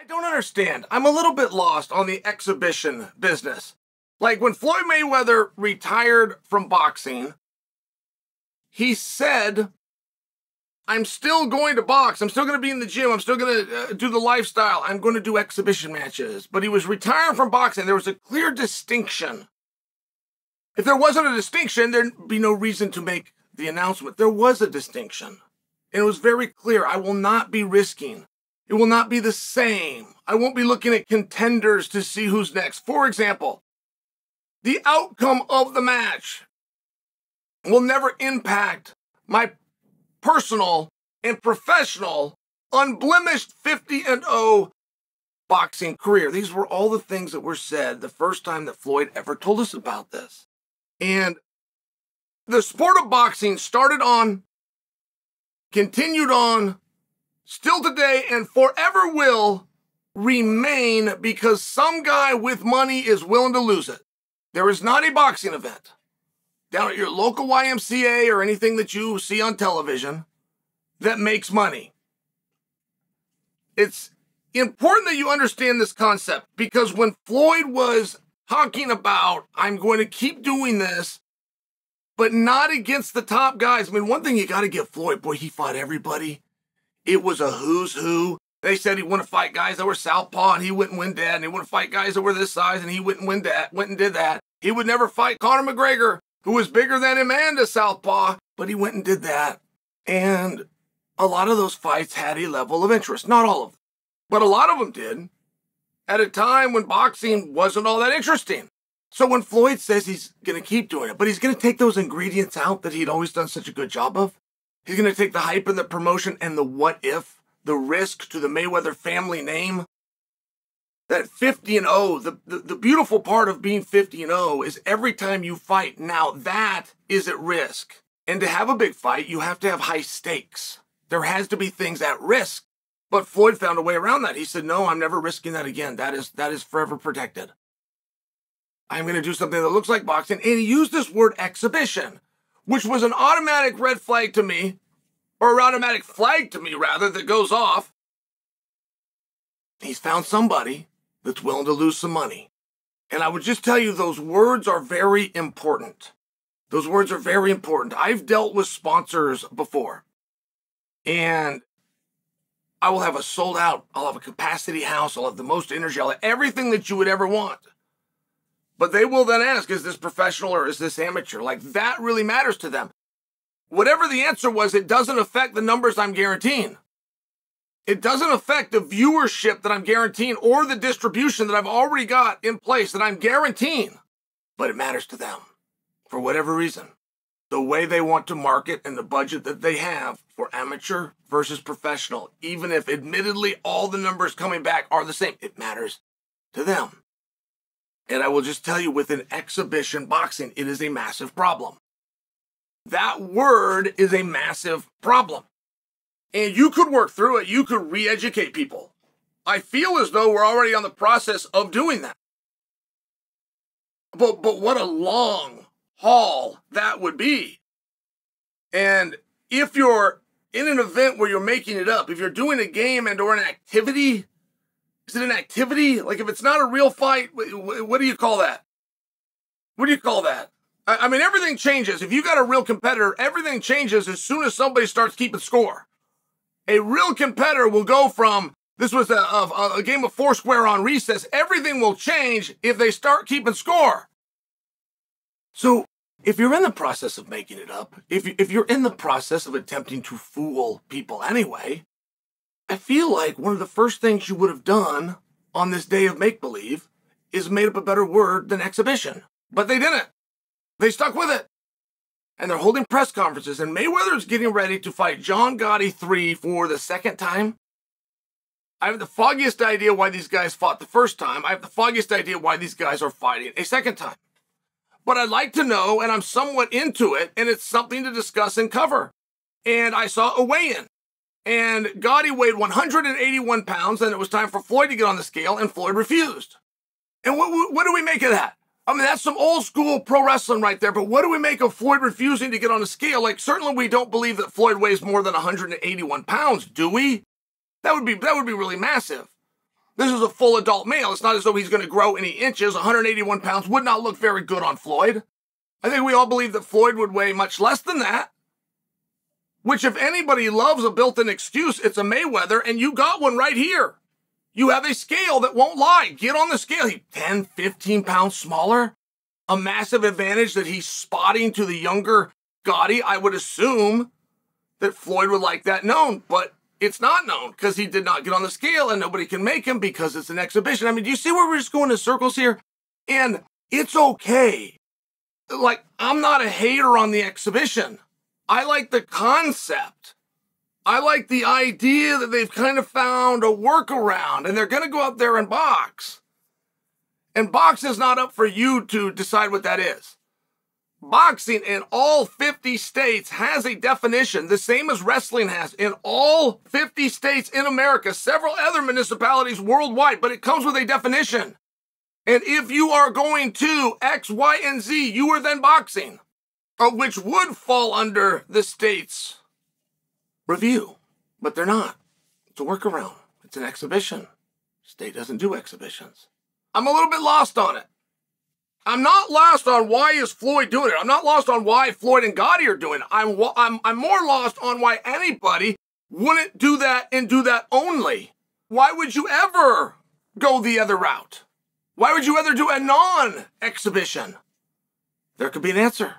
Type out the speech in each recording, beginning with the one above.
I don't understand. I'm a little bit lost on the exhibition business. Like when Floyd Mayweather retired from boxing, he said, I'm still going to box. I'm still going to be in the gym. I'm still going to do the lifestyle. I'm going to do exhibition matches. But he was retiring from boxing. There was a clear distinction. If there wasn't a distinction, there'd be no reason to make the announcement. There was a distinction. And it was very clear. I will not be risking. It will not be the same. I won't be looking at contenders to see who's next. For example, the outcome of the match will never impact my personal and professional, unblemished 50-0 boxing career. These were all the things that were said the first time that Floyd ever told us about this. And the sport of boxing started on, continued on, still today, and forever will remain because some guy with money is willing to lose it. There is not a boxing event down at your local YMCA or anything that you see on television that makes money. It's important that you understand this concept because when Floyd was talking about, I'm going to keep doing this, but not against the top guys. I mean, one thing you got to give Floyd, boy, he fought everybody. It was a who's who. They said he wouldn't fight guys that were southpaw and he wouldn't win that. And he wouldn't fight guys that were this size and he wouldn't win that. Went and did that. He would never fight Conor McGregor, who was bigger than him and a southpaw, but he went and did that. And a lot of those fights had a level of interest. Not all of them, but a lot of them did at a time when boxing wasn't all that interesting. So when Floyd says he's going to keep doing it, but he's going to take those ingredients out that he'd always done such a good job of, he's going to take the hype and the promotion and the what if, the risk to the Mayweather family name. That 50-0, the beautiful part of being 50-0 is every time you fight, now that is at risk. And to have a big fight, you have to have high stakes. There has to be things at risk. But Floyd found a way around that. He said, no, I'm never risking that again. That is forever protected. I'm going to do something that looks like boxing. And he used this word exhibition, which was an automatic red flag to me, or an automatic flag to me, rather, that goes off. He's found somebody that's willing to lose some money. And I would just tell you, those words are very important. Those words are very important. I've dealt with sponsors before, and I will have a sold out, I'll have a capacity house, I'll have the most energy, I'll have everything that you would ever want. But they will then ask, is this professional or is this amateur? Like, that really matters to them. Whatever the answer was, it doesn't affect the numbers I'm guaranteeing. It doesn't affect the viewership that I'm guaranteeing or the distribution that I've already got in place that I'm guaranteeing. But it matters to them for whatever reason. The way they want to market and the budget that they have for amateur versus professional, even if admittedly all the numbers coming back are the same, it matters to them. And I will just tell you, within exhibition boxing, it is a massive problem. That word is a massive problem. And you could work through it. You could re-educate people. I feel as though we're already on the process of doing that. But what a long haul that would be. And if you're in an event where you're making it up, if you're doing a game and or an activity, is it an activity? Like, if it's not a real fight, what do you call that? What do you call that? I mean, everything changes. If you got a real competitor, everything changes as soon as somebody starts keeping score. A real competitor will go from, this was a game of foursquare on recess, everything will change if they start keeping score. So if you're in the process of making it up, if you're in the process of attempting to fool people anyway, I feel like one of the first things you would have done on this day of make-believe is made up a better word than exhibition. But they didn't. They stuck with it. And they're holding press conferences, and Mayweather's getting ready to fight John Gotti 3 for the second time. I have the foggiest idea why these guys fought the first time. I have the foggiest idea why these guys are fighting a second time. But I'd like to know, and I'm somewhat into it, and it's something to discuss and cover. And I saw a weigh-in, and Gotti weighed 181 pounds, and it was time for Floyd to get on the scale, and Floyd refused. And what do we make of that? I mean, that's some old school pro wrestling right there, but what do we make of Floyd refusing to get on the scale? Like, certainly we don't believe that Floyd weighs more than 181 pounds, do we? That would be really massive. This is a full adult male. It's not as though he's going to grow any inches. 181 pounds would not look very good on Floyd. I think we all believe that Floyd would weigh much less than that. Which, if anybody loves a built-in excuse, it's a Mayweather, and you got one right here. You have a scale that won't lie. Get on the scale. He's 10, 15 pounds smaller. A massive advantage that he's spotting to the younger Gotti. I would assume that Floyd would like that known, but it's not known because he did not get on the scale and nobody can make him because it's an exhibition. I mean, do you see where we're just going in circles here? And it's okay. Like, I'm not a hater on the exhibition. I like the concept. I like the idea that they've kind of found a workaround and they're going to go out there and box. And boxing is not up for you to decide what that is. Boxing in all 50 states has a definition, the same as wrestling has in all 50 states in America, several other municipalities worldwide, but it comes with a definition. And if you are going to X, Y, and Z, you are then boxing, which would fall under the state's review, but they're not. It's a workaround. It's an exhibition. State doesn't do exhibitions. I'm a little bit lost on it. I'm not lost on why is Floyd doing it. I'm not lost on why Floyd and Gotti are doing it. I'm more lost on why anybody wouldn't do that and do that only. Why would you ever go the other route? Why would you ever do a non-exhibition? There could be an answer.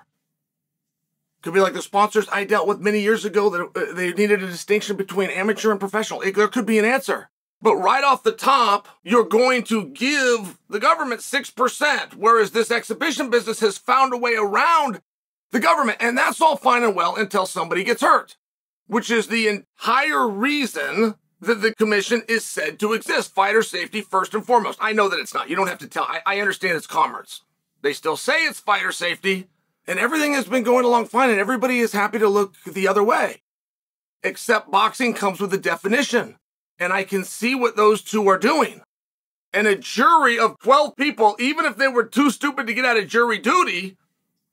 Could be like the sponsors I dealt with many years ago that they needed a distinction between amateur and professional. There could be an answer. But right off the top, you're going to give the government 6%, whereas this exhibition business has found a way around the government. And that's all fine and well until somebody gets hurt, which is the entire reason that the commission is said to exist. Fighter safety first and foremost. I know that it's not. You don't have to tell. I understand it's commerce. They still say it's fighter safety, and everything has been going along fine, and everybody is happy to look the other way. Except boxing comes with a definition. And I can see what those two are doing. And a jury of 12 people, even if they were too stupid to get out of jury duty,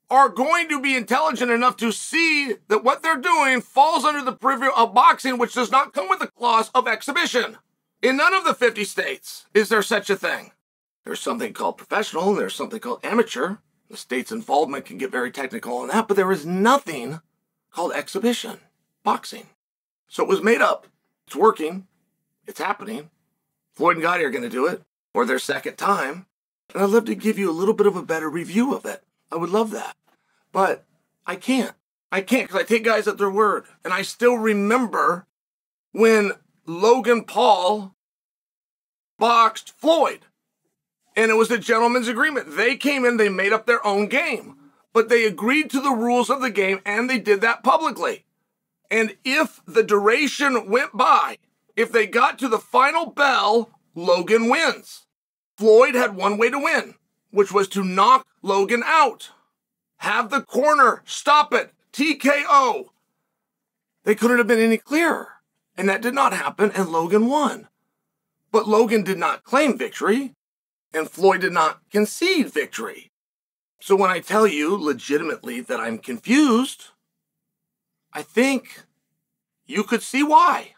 are going to be intelligent enough to see that what they're doing falls under the purview of boxing, which does not come with the clause of exhibition. In none of the 50 states is there such a thing. There's something called professional, and there's something called amateur. The state's involvement can get very technical on that, but there is nothing called exhibition, boxing. So it was made up. It's working. It's happening. Floyd and Gotti are going to do it for their second time. And I'd love to give you a little bit of a better review of it. I would love that. But I can't. I can't because I take guys at their word. And I still remember when Logan Paul boxed Floyd. And it was a gentleman's agreement. They came in, they made up their own game. But they agreed to the rules of the game, and they did that publicly. And if the duration went by, if they got to the final bell, Logan wins. Floyd had one way to win, which was to knock Logan out. Have the corner stop it. TKO. They couldn't have been any clearer. And that did not happen, and Logan won. But Logan did not claim victory, and Floyd did not concede victory. So when I tell you legitimately that I'm confused, I think you could see why.